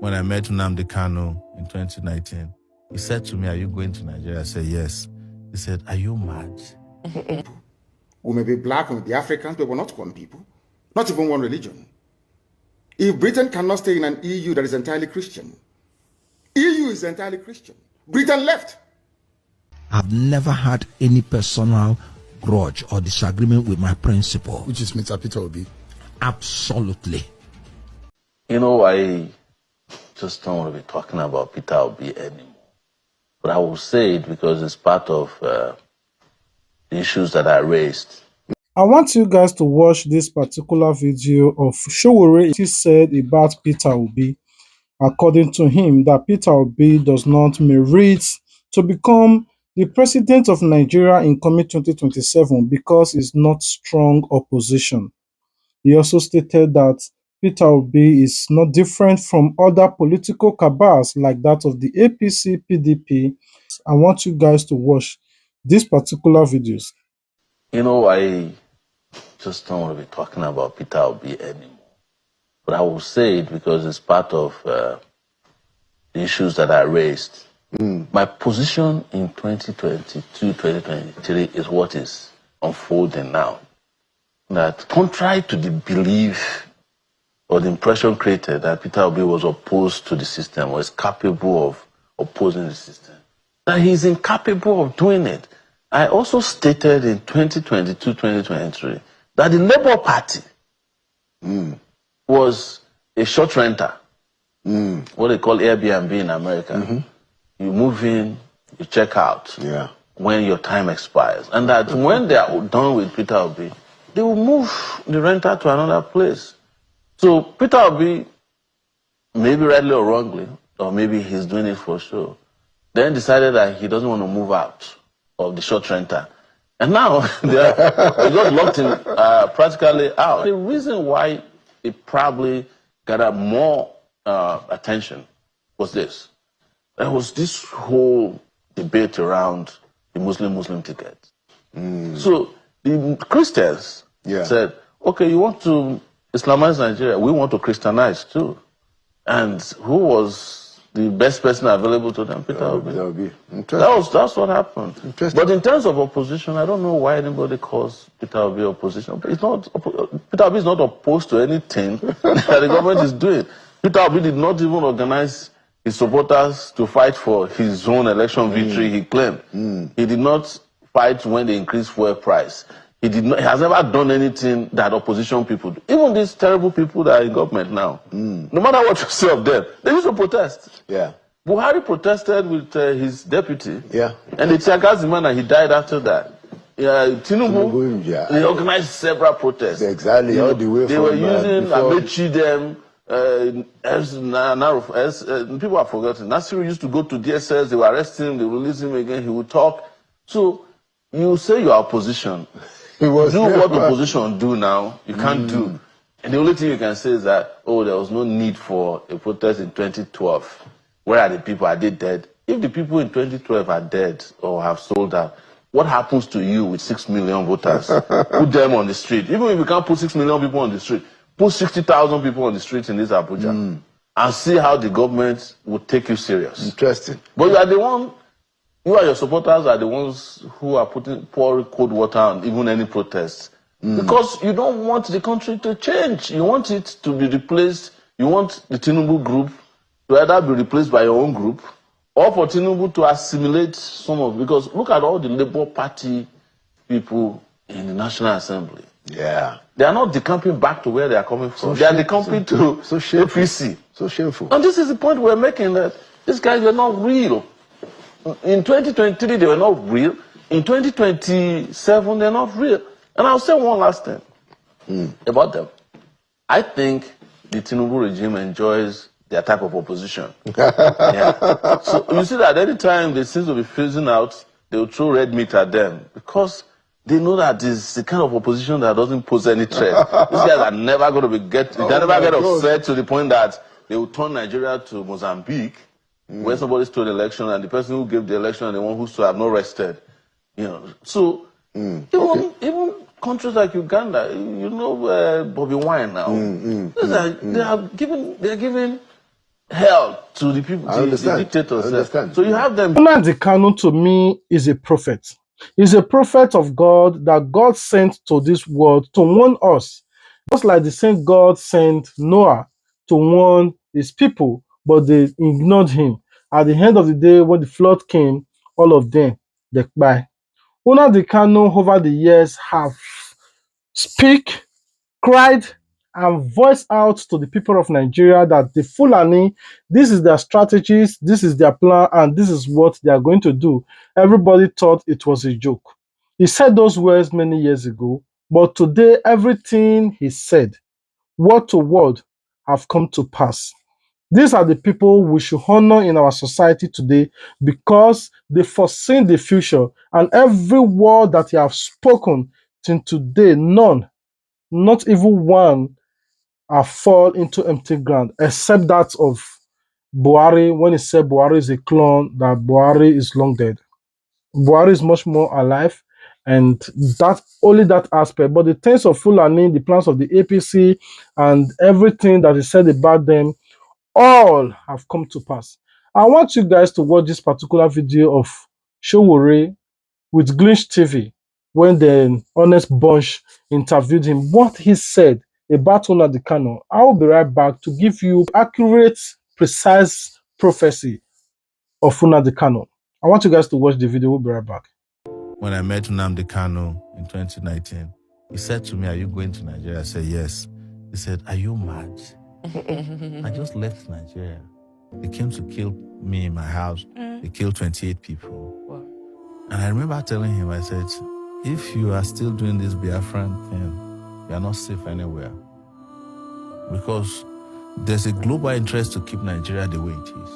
when I met Nnamdi Kanu in 2019, he said to me, "Are you going to Nigeria?" I said, "Yes." He said, "Are you mad?" We may be black, we may be African, but we're not one people, not even one religion. If Britain cannot stay in an EU that is entirely Christian, EU is entirely Christian, Britain left. I've never had any personal grudge or disagreement with my principal. Which is Mr. Peter Obi. Absolutely. You know, I just don't want to be talking about Peter Obi anymore. But I will say it because it's part of the issues that I raised. I want you guys to watch this particular video of Showore. He said about Peter Obi, according to him, that Peter Obi does not merit to become the president of Nigeria in coming 2027 because he's not strong opposition. He also stated that Peter Obi is not different from other political cabals like that of the APC, PDP. I want you guys to watch these particular videos. You know, I just don't want to be talking about Peter Obi anymore. But I will say it because it's part of the issues that I raised. My position in 2022, 2023 is what is unfolding now. That contrary to the belief or the impression created that Peter Obi was opposed to the system or is capable of opposing the system, that he's incapable of doing it. I also stated in 2022, 2023 that the Labour Party was a short renter, what they call Airbnb in America. You move in, you check out when your time expires. And that when they are done with Peter Obi, they will move the renter to another place. So Peter Obi, maybe rightly or wrongly, or maybe he's doing it for sure, then decided that he doesn't want to move out of the short renter. And now he got locked in practically out. The reason why it probably got more attention was this. There was this whole debate around the Muslim ticket. So the Christians said, okay, you want to Islamize Nigeria, we want to Christianize too. And who was the best person available to them? Peter Obi. That's what happened. But in terms of opposition, I don't know why anybody calls Peter Obi opposition. Peter Obi is not opposed to anything that the government is doing. Peter Obi did not even organize his supporters to fight for his own election victory, he claimed. He did not fight when they increased fuel price. He has never done anything that opposition people do. Even these terrible people that are in government now, no matter what you say of them, they used to protest. Buhari protested with his deputy, and they tear gassed him and he died after that. Tinubu, they organized several protests. Exactly, all the way they from... were using Amechi them, people have forgotten. Nasiru used to go to DSS, they would arrest him, they would release him again, he would talk. So, you say you are opposition. Do what opposition do now, you can't do. And the only thing you can say is that, oh, there was no need for a protest in 2012. Where are the people? Are they dead? If the people in 2012 are dead or have sold out, what happens to you with 6 million voters? Put them on the street. Even if you can't put 6 million people on the street, put 60,000 people on the street in this Abuja and see how the government would take you serious. Interesting. But you are the one, you and your supporters are the ones who are pouring cold water on even any protests. Because you don't want the country to change. You want it to be replaced. You want the Tinubu group to either be replaced by your own group or for Tinubu to assimilate some of, because look at all the Labour Party people in the National Assembly. They are not decamping back to where they are coming from. They are decamping to APC. So shameful. And this is the point we're making, that these guys were not real. In 2023, they were not real. In 2027, they're not real. And I'll say one last thing about them. I think the Tinubu regime enjoys their type of opposition. So you see that any time they seem to be phasing out, they will throw red meat at them because they know that it's the kind of opposition that doesn't pose any threat. These guys are never going to get upset to the point that they will turn Nigeria to Mozambique, where somebody stole the election and the person who gave the election and the one who stole have not rested. You know, so even countries like Uganda, you know, Bobby Wine now, they are giving hell to the people, I the understand. dictators. I understand. So you have them. Nnamdi Kanu to me is a prophet. He's a prophet of God that God sent to this world to warn us. Just like the same God sent Noah to warn his people, but they ignored him. At the end of the day, when the flood came, all of them, they died. Nnamdi Kanu over the years have speak, cried, and voiced out to the people of Nigeria that the Fulani, this is their strategies, this is their plan, and this is what they are going to do. Everybody thought it was a joke. He said those words many years ago, but today everything he said, word to word, have come to pass. These are the people we should honor in our society today because they foreseen the future, and every word that they have spoken till today, none, not even one, have fall into empty ground, except that of Buhari when he said Buhari is a clone, that Buhari is long dead. Buhari is much more alive, and that only that aspect. But the things of Fulani, the plans of the APC, and everything that is said about them, all have come to pass. I want you guys to watch this particular video of Showore with Glitch TV when the Honest Bunch interviewed him, what he said about Nnamdi Kanu. I will be right back to give you accurate, precise prophecy of Nnamdi Kanu. I want you guys to watch the video. We'll be right back. When I met Nnamdi Kanu in 2019, he said to me, "Are you going to Nigeria?" I said, "Yes." He said, "Are you mad? I just left Nigeria. They came to kill me in my house. They killed 28 people." And I remember telling him, I said, "If you are still doing this Biafran thing, you are not safe anywhere. Because there's a global interest to keep Nigeria the way it is."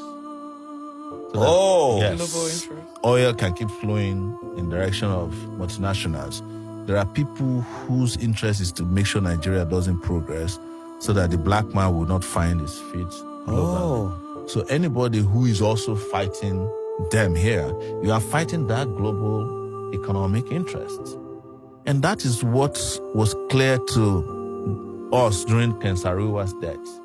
So that, yes, oil can keep flowing in direction of multinationals. There are people whose interest is to make sure Nigeria doesn't progress so that the black man will not find his feet globally. So anybody who is also fighting them here, you are fighting that global economic interest. And that is what was clear to us during Ken Saro-Wiwa's death.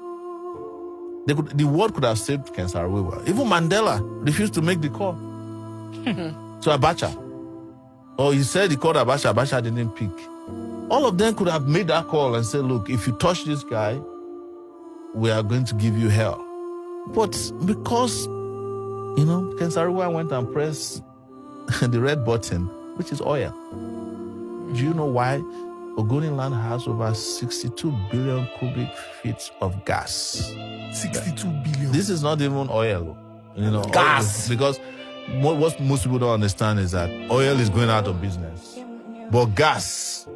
The world could have saved Ken Saro-Wiwa. Even Mandela refused to make the call to Abacha. Or he said he called Abacha, Abacha didn't pick. All of them could have made that call and said, "Look, if you touch this guy, we are going to give you hell." But because, Ken Saro-Wiwa went and pressed the red button, which is oil. Do you know why Ogoni land has over 62 billion cubic feet of gas? 62 billion. This is not even oil, Gas. Because what most people don't understand is that oil is going out of business, but gas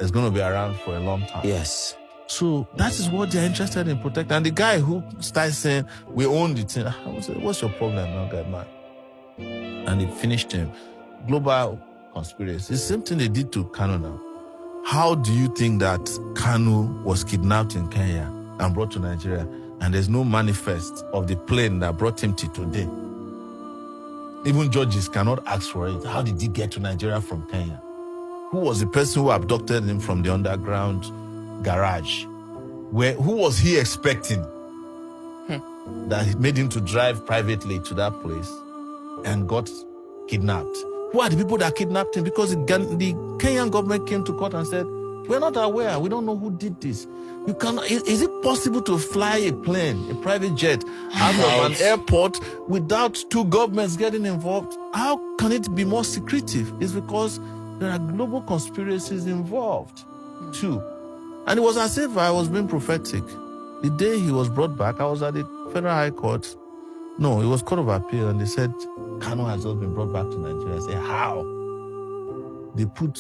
is going to be around for a long time. Yes. So that is what they're interested in protecting. And the guy who starts saying, "We own the thing," I would say, "What's your problem now, guy, man?" And they finished him. Global conspiracy. It's the same thing they did to Kanu now. How do you think that Kanu was kidnapped in Kenya and brought to Nigeria, and there's no manifest of the plane that brought him to today? Even judges cannot ask for it. How did he get to Nigeria from Kenya? Who was the person who abducted him from the underground garage? Who was he expecting that made him to drive privately to that place and got kidnapped? Who are the people that kidnapped him? Because the Kenyan government came to court and said, "We're not aware. We don't know who did this." You cannot. Is it possible to fly a plane, a private jet, out of an airport without two governments getting involved? How can it be more secretive? It's because there are global conspiracies involved too. And it was as if I was being prophetic. The day he was brought back, I was at the Federal High Court. No, it was Court of Appeal, and they said Kanu has just been brought back to Nigeria. I said, "How?" They put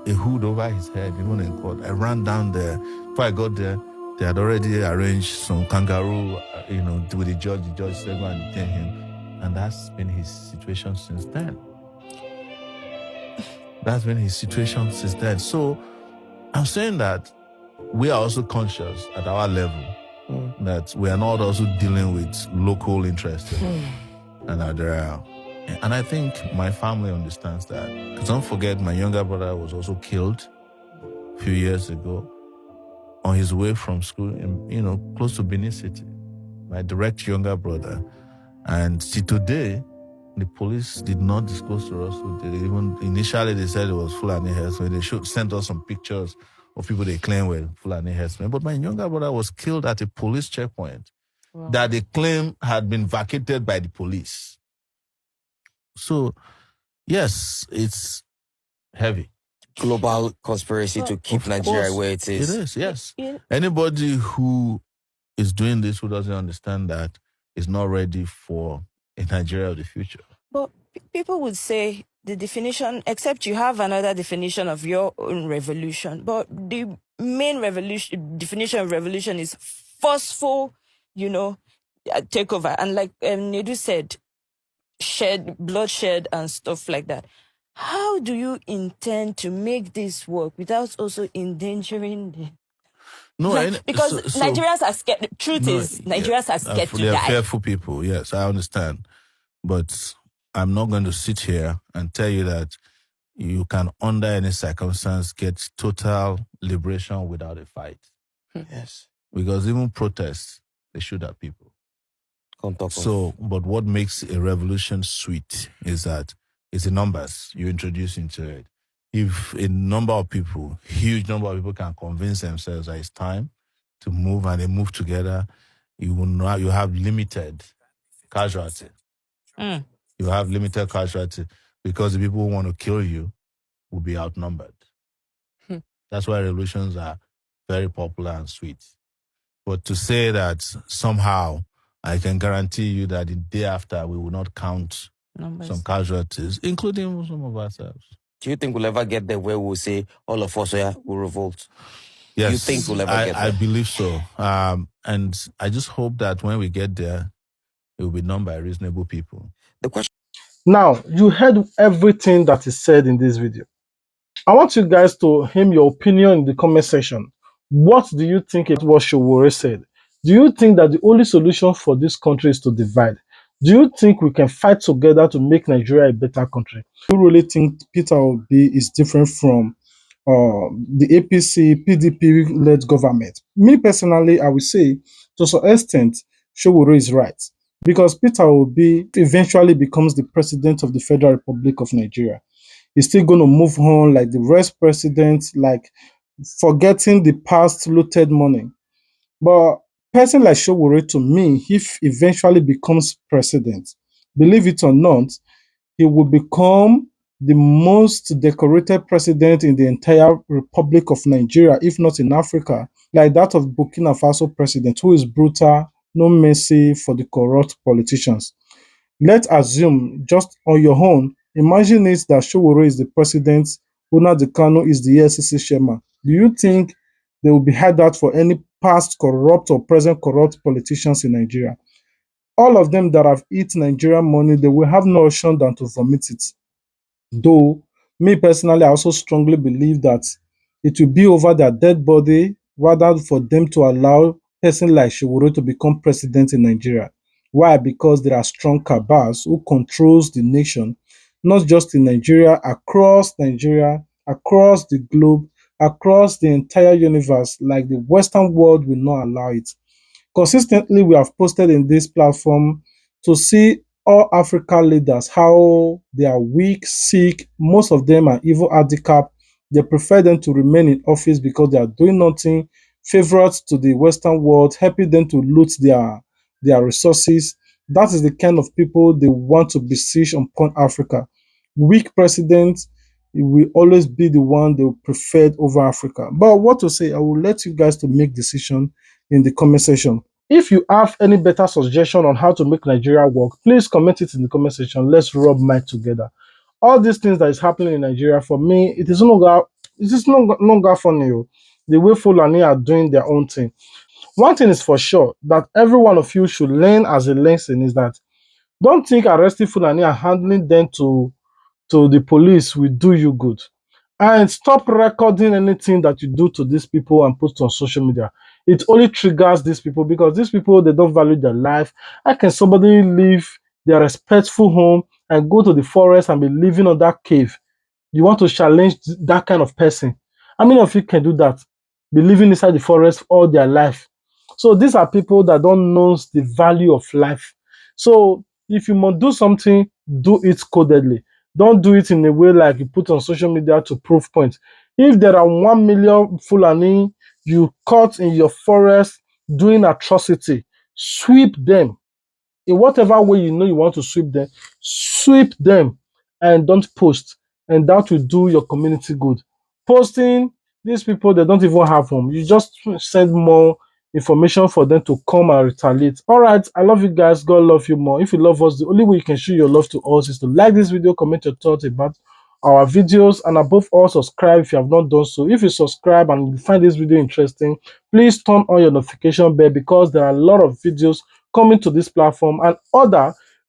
a hood over his head, even in court. I ran down there. Before I got there, they had already arranged some kangaroo, with the judge. The judge said, "Go and detain him." And that's been his situation since then. So I'm saying that we are also conscious at our level that we are not also dealing with local interests and Nigeria. And I think my family understands that. Because don't forget, my younger brother was also killed a few years ago on his way from school in, close to Benin City. my direct younger brother. And till today, the police did not disclose to us who did it. Even initially, they said it was Fulani herdsmen. They sent us some pictures of people they claim were Fulani herdsmen. But my younger brother was killed at a police checkpoint that they claim had been vacated by the police. So, yes, it's heavy. Global conspiracy to keep Nigeria where it is. It is, yes. Anybody who is doing this who doesn't understand that is not ready for a Nigeria of the future. But people would say the definition, except you have another definition of your own revolution, but the main definition of revolution is forceful, takeover. And like Nedu said, bloodshed and stuff like that. How do you intend to make this work without also endangering the... No, because Nigerians are scared. The truth is, Nigerians are scared to die. They are fearful people. Yes, I understand. But I'm not going to sit here and tell you that you can, under any circumstance, get total liberation without a fight. Yes. Because even protests, they shoot at people. But what makes a revolution sweet is that it's the numbers you introduce into it. If a number of people, huge number of people, can convince themselves that it's time to move and they move together, you have limited casualty. You have limited casualty because the people who want to kill you will be outnumbered. That's why revolutions are very popular and sweet. But to say that somehow I can guarantee you that the day after we will not count some casualties, including some of ourselves. Do you think we'll ever get there where we'll say all of us will revolt? Yes, you think we'll ever get there? I believe so. And I just hope that when we get there, it will be done by reasonable people. The question. Now, you heard everything that is said in this video. I want you guys to hear your opinion in the comment section. What do you think it was Showore said? Do you think that the only solution for this country is to divide? Do you think we can fight together to make Nigeria a better country? Do you really think Peter Obi is different from the APC, PDP-led government? Me personally, I would say to some extent, Showore is right. Because Peter Obi eventually becomes the president of the Federal Republic of Nigeria. He's still going to move on like the rest presidents, like forgetting the past looted money. But person like Showore, to me, if eventually becomes president, believe it or not, he will become the most decorated president in the entire Republic of Nigeria, if not in Africa, like that of Burkina Faso president, who is brutal, no mercy for the corrupt politicians. Let's assume, just on your own, imagine it that Showore is the president, Nnamdi Kanu is the EFCC chairman. Do you think they will be held out for any past corrupt or present corrupt politicians in Nigeria? All of them that have eaten Nigerian money, they will have no option than to vomit it. Though, me personally, I also strongly believe that it will be over their dead body rather for them to allow a person like Showore to become president in Nigeria. Why? Because there are strong cabals who controls the nation, not just in Nigeria, across the globe, across the entire universe, like the Western world will not allow it. Consistently, we have posted in this platform to see all African leaders, how they are weak, sick, most of them are even handicapped. They prefer them to remain in office because they are doing nothing, favorites to the Western world, helping them to loot their resources. That is the kind of people they want to besiege upon Africa. Weak presidents will always be the one they preferred over Africa. But what to say, I will let you guys to make decision in the comment section. If you have any better suggestion on how to make Nigeria work, please comment it in the comment section. Let's rub minds together. All these things that is happening in Nigeria, for me, it is no longer funny. The way Fulani are doing their own thing. One thing is for sure that every one of you should learn as a lesson is that don't think arresting Fulani and handling them to the police will do you good. And stop recording anything that you do to these people and post on social media. It only triggers these people because these people, they don't value their life. How can somebody leave their respectful home and go to the forest and be living on that cave? You want to challenge that kind of person. How many of you can do that? Be living inside the forest all their life. So these are people that don't know the value of life. So if you must do something, do it codedly. Don't do it in a way like you put on social media to prove points. If there are 1 million Fulani you caught in your forest doing atrocity, sweep them. In whatever way you know you want to sweep them and don't post. And that will do your community good. Posting, these people, they don't even have them. You just send more information for them to come and retaliate. All right, I love you guys. God love you more. If you love us, the only way you can show your love to us is to like this video, comment your thoughts about our videos, and above all, subscribe if you have not done so. If you subscribe and you find this video interesting, please turn on your notification bell because there are a lot of videos coming to this platform, and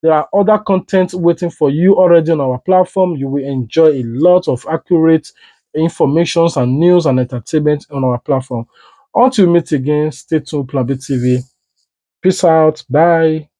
there are other content waiting for you already on our platform. You will enjoy a lot of accurate informations and news and entertainment on our platform. Until we meet again, stay tuned, Plan B TV. Peace out. Bye.